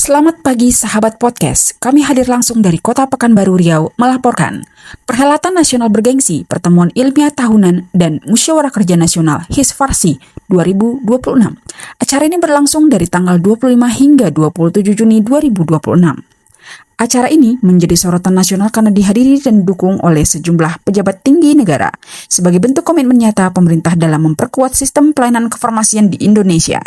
Selamat pagi sahabat podcast, kami hadir langsung dari Kota Pekanbaru Riau melaporkan Perhelatan Nasional Bergengsi Pertemuan Ilmiah Tahunan dan Musyawarah Kerja Nasional HISFARSI 2026. Acara ini berlangsung dari tanggal 25 hingga 27 Juni 2026. Acara ini menjadi sorotan nasional karena dihadiri dan didukung oleh sejumlah pejabat tinggi negara sebagai bentuk komitmen nyata pemerintah dalam memperkuat sistem pelayanan kefarmasian di Indonesia.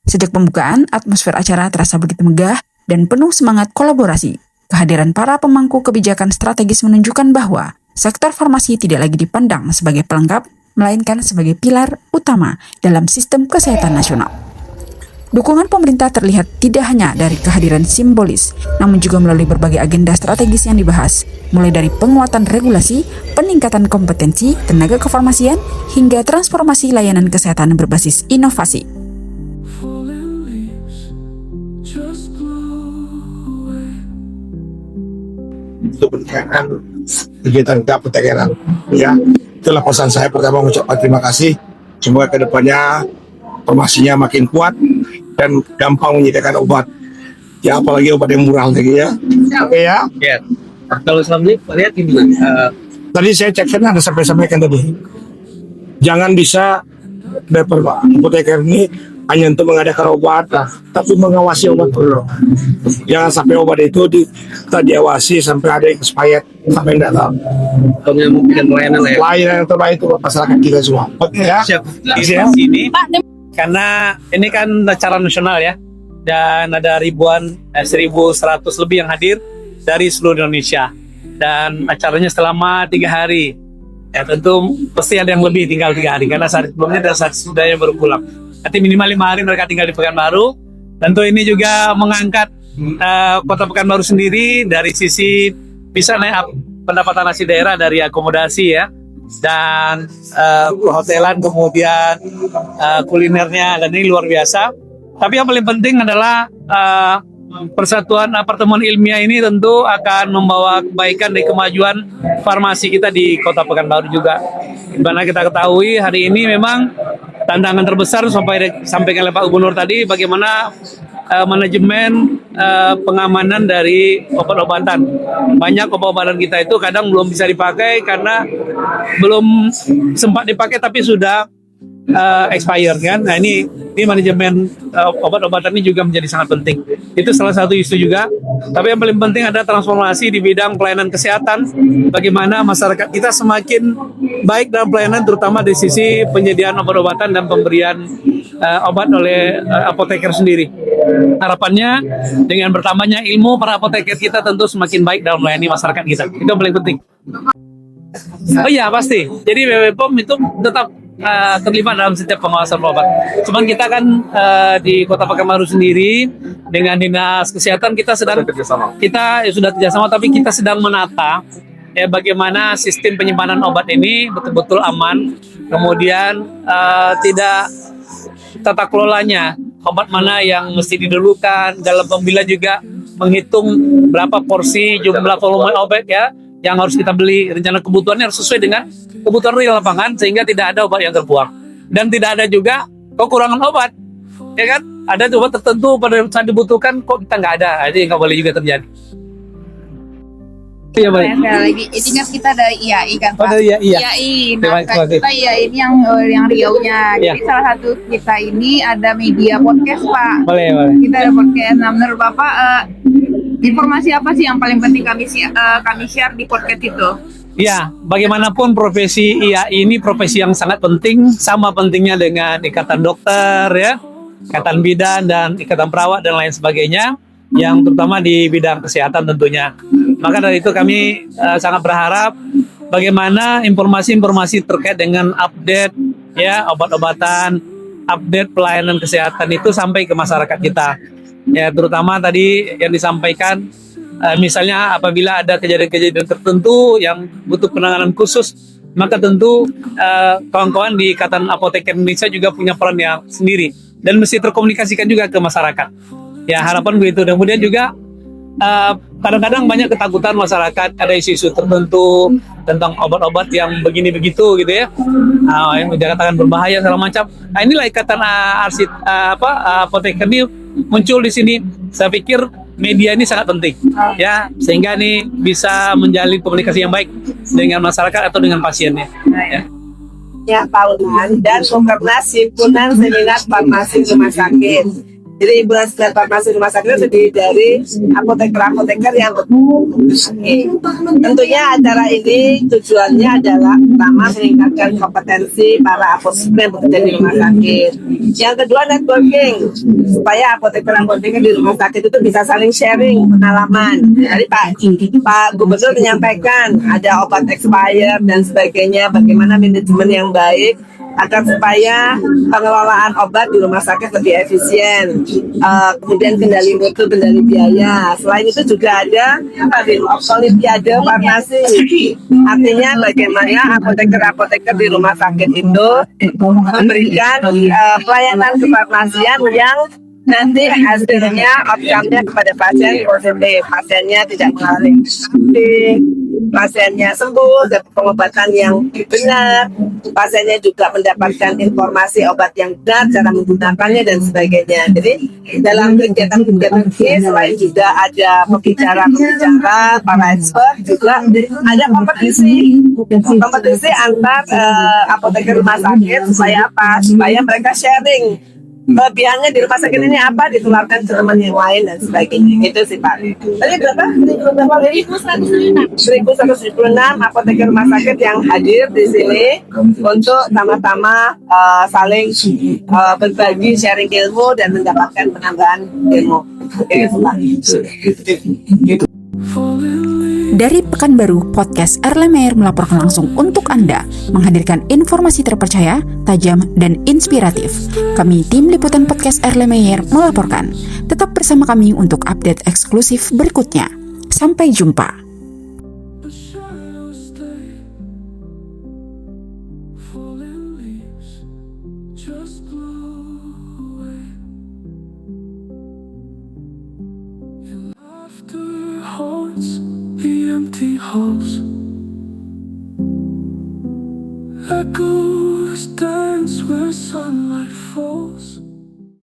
Sejak pembukaan, atmosfer acara terasa begitu megah dan penuh semangat kolaborasi. Kehadiran para pemangku kebijakan strategis menunjukkan bahwa sektor farmasi tidak lagi dipandang sebagai pelengkap, melainkan sebagai pilar utama dalam sistem kesehatan nasional. Dukungan pemerintah terlihat tidak hanya dari kehadiran simbolis, namun juga melalui berbagai agenda strategis yang dibahas, mulai dari penguatan regulasi, peningkatan kompetensi, tenaga kefarmasian, hingga transformasi layanan kesehatan berbasis inovasi. Untuk meningkatkan kegiatan keapotekeran, ya itulah pesan saya. Pertama mengucapkan terima kasih, semoga kedepannya farmasinya makin kuat dan gampang menyediakan obat, ya apalagi obat yang murah lagi ya. Oke ya. Kalau selama ini lihat ini Tadi saya cek kan ada sampaikan tadi, jangan bisa apoteker ini hanya untuk mengadakan obat, tapi mengawasi obat dulu. Jangan sampai obat itu tak diawasi sampai ada yang expired, sampai tidak tahu. yang memberikan pelayanan Layanan yang terbaik itu buat masyarakat kita semua. Oke ya. siap di Ya. sini karena ini kan acara nasional ya, dan ada ribuan 1.100 lebih yang hadir dari seluruh Indonesia, dan acaranya selama 3 hari. Ya tentu pasti ada yang lebih tinggal 3 hari karena saat sebelumnya dan saat sudahnya baru pulang. Nanti minimal 5 hari mereka tinggal di Pekanbaru. Tentu ini juga mengangkat Kota Pekanbaru sendiri dari sisi bisa naik pendapatan asli daerah dari akomodasi ya, dan perhotelan, kemudian kulinernya, dan ini luar biasa. Tapi yang paling penting adalah persatuan pertemuan ilmiah ini tentu akan membawa kebaikan dan kemajuan farmasi kita di Kota Pekanbaru juga. Dimana kita ketahui hari ini memang tantangan terbesar sampaikan oleh Pak Gubernur tadi, bagaimana manajemen pengamanan dari obat-obatan. Banyak obat-obatan kita itu kadang belum bisa dipakai karena belum sempat dipakai tapi sudah expired kan. Nah ini manajemen obat-obatan ini juga menjadi sangat penting. Itu salah satu isu juga. Tapi yang paling penting ada transformasi di bidang pelayanan kesehatan. Bagaimana masyarakat kita semakin baik dalam pelayanan, terutama di sisi penyediaan obat-obatan dan pemberian obat oleh apoteker sendiri. Harapannya dengan bertambahnya ilmu para apoteker kita tentu semakin baik dalam melayani masyarakat kita. Itu yang paling penting. Oh iya pasti. Jadi BPOM itu tetap terlibat dalam setiap pengawasan obat. Cuman kita kan di Kota Pekanbaru sendiri dengan Dinas Kesehatan kita sudah kerjasama, tapi kita sedang menata ya bagaimana sistem penyimpanan obat ini betul-betul aman, kemudian tidak tata kelolanya, obat mana yang mesti didulukan, dalam pembelian juga menghitung berapa porsi, jumlah volume obat ya yang harus kita beli, rencana kebutuhannya harus sesuai dengan kebutuhan real lapangan sehingga tidak ada obat yang terbuang dan tidak ada juga kekurangan obat, ya kan? Ada obat tertentu pada saat dibutuhkan kok kita nggak ada, itu yang nggak boleh juga terjadi. Iya baik. Lagi ingat kita dari IAI kan Pak. Dari IAI. Nah kita IAI ini yang Riau-nya. Jadi salah satu kita ini ada media podcast Pak. Boleh. Kita ada podcast. Nah menurut Bapak informasi apa sih yang paling penting kami share di podcast itu? Ya, bagaimanapun profesi IAI ini profesi yang sangat penting, sama pentingnya dengan ikatan dokter ya, ikatan bidan dan ikatan perawat dan lain sebagainya, yang terutama di bidang kesehatan tentunya. Maka dari itu kami sangat berharap bagaimana informasi-informasi terkait dengan update ya obat-obatan, update pelayanan kesehatan itu sampai ke masyarakat kita. Ya, terutama tadi yang disampaikan misalnya apabila ada kejadian-kejadian tertentu yang butuh penanganan khusus, maka tentu kawan-kawan di Ikatan Apoteker Indonesia juga punya peran yang sendiri dan mesti terkomunikasikan juga ke masyarakat. Ya, harapan begitu. Dan kemudian juga kadang-kadang banyak ketakutan masyarakat, ada isu-isu tertentu tentang obat-obat yang begini begitu gitu ya, yang dikatakan berbahaya segala macam. Nah inilah ikatan apoteker ini muncul di sini. Saya pikir media ini sangat penting, ya, sehingga nih bisa menjalin komunikasi yang baik dengan masyarakat atau dengan pasiennya. Ya. Ya, tahunan dan Kokernas Himpunan Seminar Farmasi Rumah Sakit. Jadi himpunan seminar farmasi rumah sakit itu terdiri dari apoteker-apoteker yang tentunya acara ini tujuannya adalah pertama meningkatkan kompetensi para apoteker yang bekerja di rumah sakit. Yang kedua networking supaya apoteker-apoteker di rumah sakit itu bisa saling sharing pengalaman. Jadi Pak Gubernur menyampaikan ada obat expired dan sebagainya, bagaimana manajemen yang baik agar supaya pengelolaan obat di rumah sakit lebih efisien. Kemudian kendali mutu, kendali biaya. Selain itu juga ada Olimpiade Farmasi. Artinya bagaimana apoteker-apoteker di rumah sakit itu memberikan pelayanan kefarmasian yang nanti hasilnya outcome-nya kepada pasien positif, pasiennya tidak mengalami sakit, pasiennya sembuh, dapat pengobatan yang benar, pasiennya juga mendapatkan informasi obat yang benar, cara menggunakannya dan sebagainya. Jadi dalam kegiatan-kegiatan ini selain juga ada pembicara-pembicara, para expert, juga ada kompetisi antar apoteker rumah sakit supaya apa? Supaya mereka sharing kelebihannya di rumah sakit ini apa, ditularkan ke teman yang lain dan sebagainya. Itu sih Pak. Tadi berapa? 1176 apoteker rumah sakit yang hadir di sini untuk sama-sama saling berbagi, sharing ilmu dan mendapatkan penambahan ilmu. Itu Pak. Dari Pekanbaru, podcast Erlemeyer melaporkan langsung untuk Anda, menghadirkan informasi terpercaya, tajam, dan inspiratif. Kami tim liputan podcast Erlemeyer melaporkan. Tetap bersama kami untuk update eksklusif berikutnya. Sampai jumpa. The empty halls, echoes dance where sunlight falls.